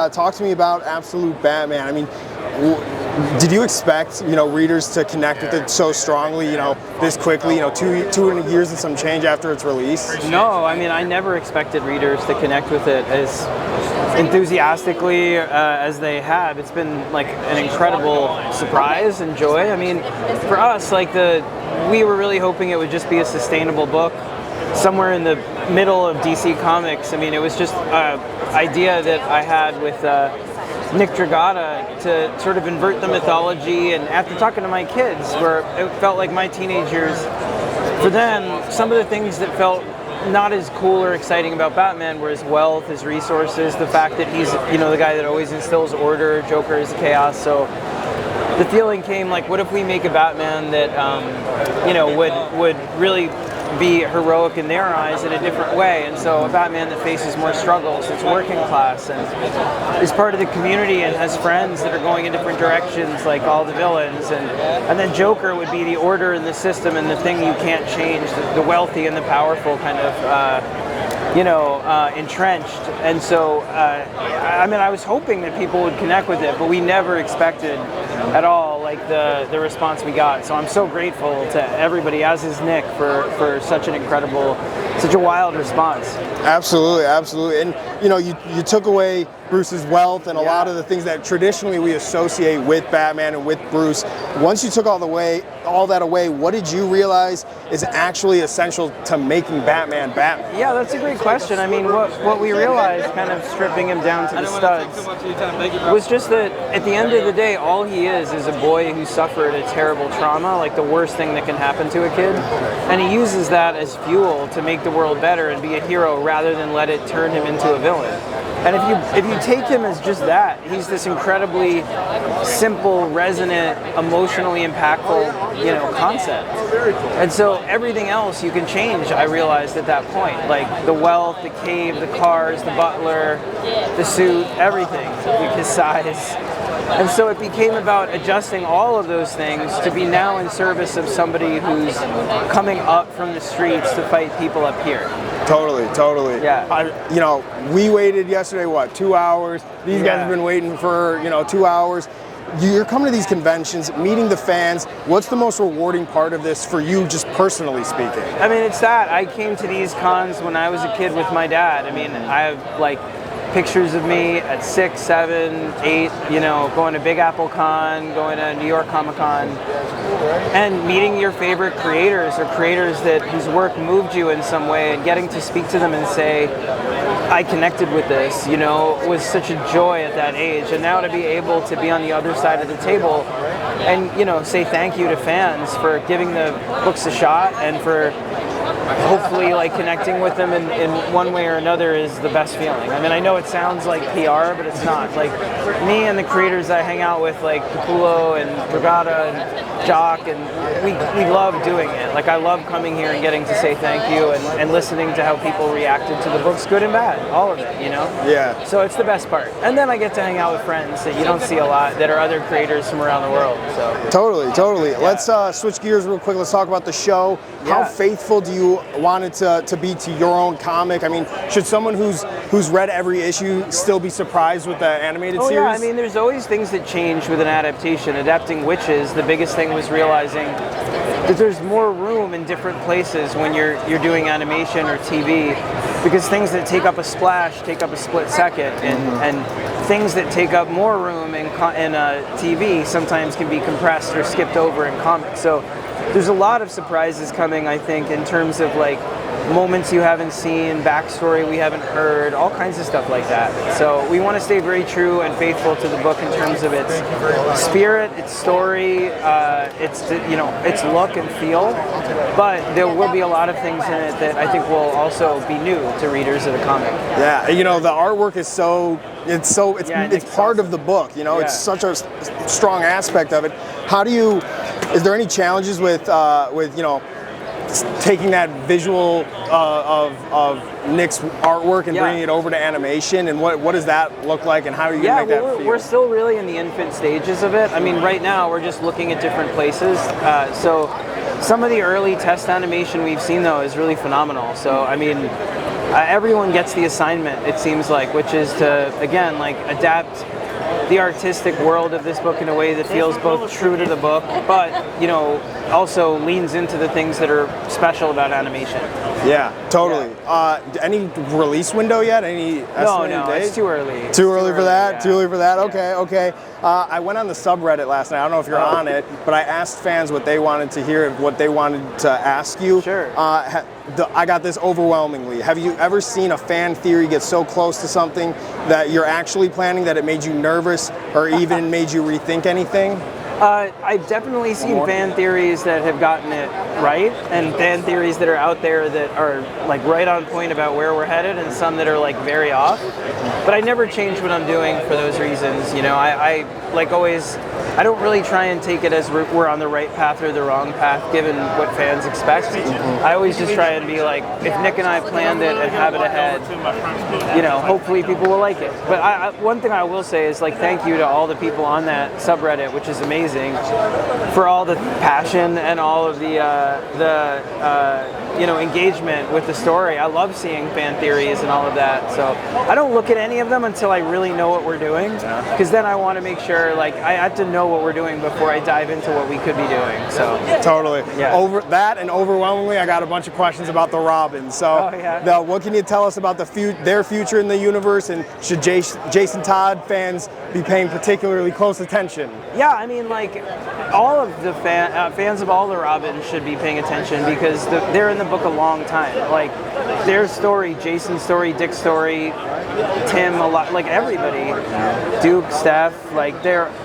Talk to me about Absolute Batman. I mean, did you expect, readers to connect with it so strongly, this quickly, 2 years and some change after its release? No, I mean, I never expected readers to connect with it as enthusiastically as they have. It's been like an incredible surprise and joy. I mean, for us, we were really hoping it would just be a sustainable book somewhere in the middle of DC Comics. I mean, it was just an idea that I had with Nick Dragata to sort of invert the mythology, and after talking to my kids, where it felt like my teenage years, for them, some of the things that felt not as cool or exciting about Batman were his wealth, his resources, the fact that he's, the guy that always instills order, Joker is chaos. So the feeling came like, what if we make a Batman that, would really be heroic in their eyes in a different way, and so a Batman that faces more struggles, that's working class, and is part of the community and has friends that are going in different directions like all the villains, and then Joker would be the order in the system and the thing you can't change, the wealthy and the powerful kind of entrenched. And so I was hoping that people would connect with it, but we never expected at all the response we got. So I'm so grateful to everybody, as is Nick, for such a wild response. Absolutely. And you took away Bruce's wealth and a lot of the things that traditionally we associate with Batman and with Bruce. Once you took all that away, what did you realize is actually essential to making Batman Batman? Yeah, that's a great question. I mean, what we realized, kind of stripping him down to the studs, was just that at the end of the day, all he is a boy who suffered a terrible trauma, like the worst thing that can happen to a kid, and he uses that as fuel to make the world better and be a hero rather than let it turn him into a villain. And if you take him as just that, he's this incredibly simple, resonant, emotionally impactful, concept. And so everything else you can change, I realized at that point. Like the wealth, the cave, the cars, the butler, the suit, everything, his size. And so it became about adjusting all of those things to be now in service of somebody who's coming up from the streets to fight people up here. Totally. Yeah. We waited yesterday, 2 hours? These guys have been waiting for, 2 hours. You're coming to these conventions, meeting the fans. What's the most rewarding part of this for you, just personally speaking? I mean, it's that. I came to these cons when I was a kid with my dad. I mean, I have, pictures of me at 6, 7, 8, going to Big Apple Con, going to New York Comic Con, and meeting your favorite creators or creators whose work moved you in some way, and getting to speak to them and say, I connected with this, was such a joy at that age. And now to be able to be on the other side of the table and, say thank you to fans for giving the books a shot and for hopefully connecting with them in one way or another is the best feeling. I mean, I know it sounds like PR, but it's not. Me and the creators I hang out with, like Capullo and Dragata and Jock, and we love doing it. I love coming here and getting to say thank you and listening to how people reacted to the books, good and bad, all of it, Yeah. So it's the best part. And then I get to hang out with friends that you don't see a lot that are other creators from around the world. So Totally. Yeah. Let's switch gears real quick. Let's talk about the show. How faithful do you want it to be to your own comic? I mean, should someone who's read every issue still be surprised with the animated series? Yeah, I mean, there's always things that change with an adaptation. Adapting Witches, the biggest thing was realizing that there's more room in different places when you're doing animation or TV, because things that take up a splash take up a split second, and things that take up more room in TV sometimes can be compressed or skipped over in comics. So there's a lot of surprises coming, I think, in terms of moments you haven't seen, backstory we haven't heard, all kinds of stuff like that. So we want to stay very true and faithful to the book in terms of its spirit, its story, its look and feel. But there will be a lot of things in it that I think will also be new to readers of the comic. Yeah, the artwork is it's part of the book. It's such a strong aspect of it. Is there any challenges with taking that visual of Nick's artwork and bringing it over to animation, and what does that look like, and how are you going to make that feel? We're still really in the infant stages of it. I mean, right now we're just looking at different places. So some of the early test animation we've seen, though, is really phenomenal. So I mean, everyone gets the assignment, it seems like, which is to, again, like adapt the artistic world of this book in a way that feels both true to the book, but, you know, also leans into the things that are special about animation. Yeah, totally. Yeah. Any release window yet? Any estimated No, date? it's too early. Too early for that? Yeah. Too early for that? Yeah. Okay, okay. I went on the subreddit last night. I don't know if you're on it, but I asked fans what they wanted to hear, what they wanted to ask you. Sure. I got this overwhelmingly. Have you ever seen a fan theory get so close to something that you're actually planning that it made you nervous or even made you rethink anything? I've definitely seen fan theories that have gotten it right, and fan theories that are out there that are like right on point about where we're headed, and some that are like very off. But I never change what I'm doing for those reasons. You know, I like always, I don't really try and take it as we're on the right path or the wrong path, given what fans expect. I always just try and be like, if Nick and I planned it and have it ahead, you know, hopefully people will like it. But one thing I will say is like, thank you to all the people on that subreddit, which is amazing, for all the passion and all of the you know, engagement with the story. I love seeing fan theories and all of that. So I don't look at any of them until I really know what we're doing, because then I want to make sure, like, I have to know what we're doing before I dive into what we could be doing. So totally. Yeah. Over that, and overwhelmingly, I got a bunch of questions about the Robins. So, what can you tell us about their future in the universe, and should Jason Todd fans be paying particularly close attention? Yeah, I mean, like, all of the fans of all the Robins should be paying attention, because they're in the book a long time. Like, their story, Jason's story, Dick's story, Tim, a lot, like everybody, Duke, Steph, like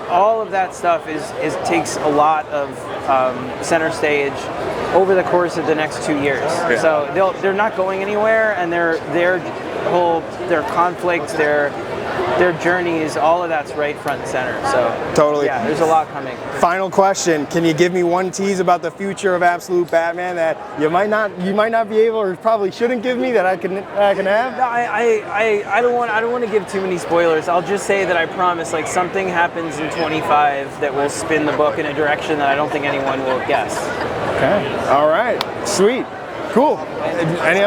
all of that stuff is takes a lot of center stage over the course of the next 2 years. Yeah. So they're not going anywhere, and their conflicts, their journeys, all of that's right front and center. So totally. Yeah, there's a lot coming. Final question: can you give me one tease about the future of Absolute Batman that you might not be able, or probably shouldn't give me, that I can have? No, I don't want to give too many spoilers. I'll just say that I promise, like, something happens in 25 that will spin the book in a direction that I don't think anyone will guess. Okay. All right. Sweet. Cool. Any other